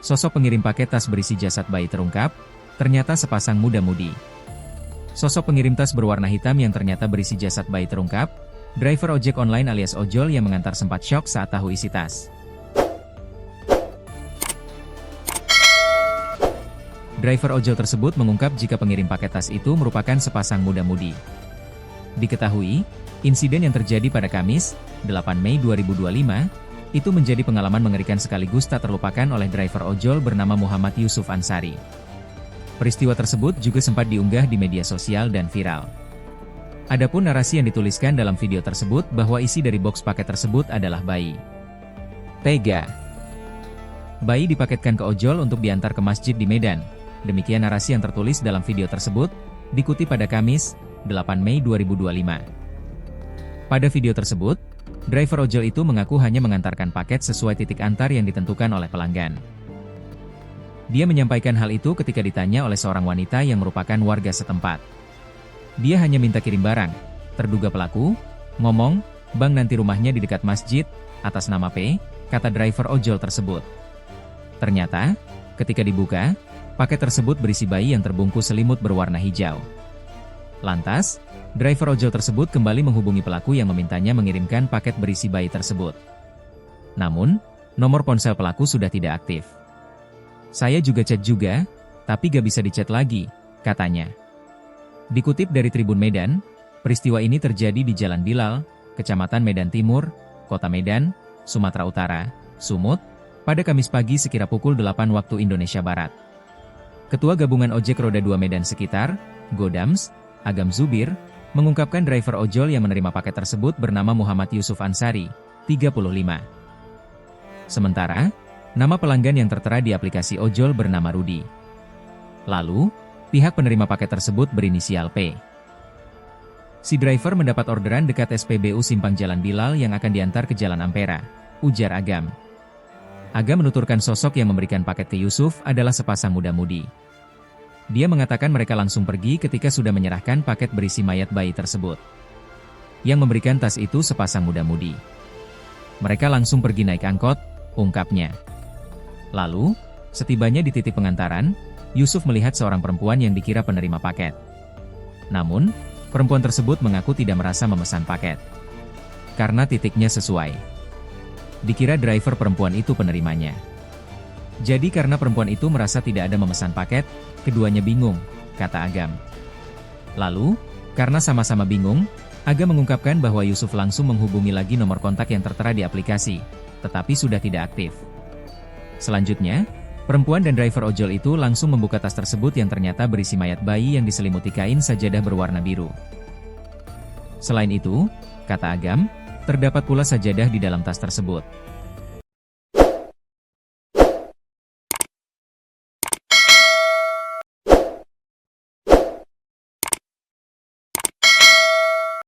Sosok pengirim paket tas berisi jasad bayi terungkap, ternyata sepasang muda-mudi. Sosok pengirim tas berwarna hitam yang ternyata berisi jasad bayi terungkap, driver ojek online alias ojol yang mengantar sempat syok saat tahu isi tas. Driver ojol tersebut mengungkap jika pengirim paket tas itu merupakan sepasang muda-mudi. Diketahui, insiden yang terjadi pada Kamis, 8 Mei 2025, itu menjadi pengalaman mengerikan sekaligus tak terlupakan oleh driver ojol bernama Muhammad Yusuf Ansari. Peristiwa tersebut juga sempat diunggah di media sosial dan viral. Adapun narasi yang dituliskan dalam video tersebut bahwa isi dari box paket tersebut adalah bayi. Tega. Bayi dipaketkan ke ojol untuk diantar ke masjid di Medan. Demikian narasi yang tertulis dalam video tersebut, dikutip pada Kamis, 8 Mei 2025. Pada video tersebut, driver ojol itu mengaku hanya mengantarkan paket sesuai titik antar yang ditentukan oleh pelanggan. Dia menyampaikan hal itu ketika ditanya oleh seorang wanita yang merupakan warga setempat. Dia hanya minta kirim barang. Terduga pelaku ngomong, "Bang, nanti rumahnya di dekat masjid, atas nama P," kata driver ojol tersebut. Ternyata, ketika dibuka, paket tersebut berisi bayi yang terbungkus selimut berwarna hijau. Lantas, driver ojol tersebut kembali menghubungi pelaku yang memintanya mengirimkan paket berisi bayi tersebut. Namun, nomor ponsel pelaku sudah tidak aktif. "Saya juga chat juga, tapi gak bisa dicat lagi," katanya. Dikutip dari Tribun Medan, peristiwa ini terjadi di Jalan Bilal, Kecamatan Medan Timur, Kota Medan, Sumatera Utara, Sumut, pada Kamis pagi sekira pukul 8 waktu Indonesia Barat. Ketua Gabungan Ojek Roda 2 Medan Sekitar, Godams, Agam Zubir, mengungkapkan driver ojol yang menerima paket tersebut bernama Muhammad Yusuf Ansari, 35. Sementara, nama pelanggan yang tertera di aplikasi ojol bernama Rudi. Lalu, pihak penerima paket tersebut berinisial P. Si driver mendapat orderan dekat SPBU Simpang Jalan Bilal yang akan diantar ke Jalan Ampera, ujar Agam. Agam menuturkan sosok yang memberikan paket ke Yusuf adalah sepasang muda-mudi. Dia mengatakan mereka langsung pergi ketika sudah menyerahkan paket berisi mayat bayi tersebut. Yang memberikan tas itu sepasang muda-mudi. Mereka langsung pergi naik angkot, ungkapnya. Lalu, setibanya di titik pengantaran, Yusuf melihat seorang perempuan yang dikira penerima paket. Namun, perempuan tersebut mengaku tidak merasa memesan paket. Karena titiknya sesuai. Dikira driver perempuan itu penerimanya. Jadi karena perempuan itu merasa tidak ada memesan paket, keduanya bingung, kata Agam. Lalu, karena sama-sama bingung, Agam mengungkapkan bahwa Yusuf langsung menghubungi lagi nomor kontak yang tertera di aplikasi, tetapi sudah tidak aktif. Selanjutnya, perempuan dan driver ojol itu langsung membuka tas tersebut yang ternyata berisi mayat bayi yang diselimuti kain sajadah berwarna biru. Selain itu, kata Agam, terdapat pula sajadah di dalam tas tersebut.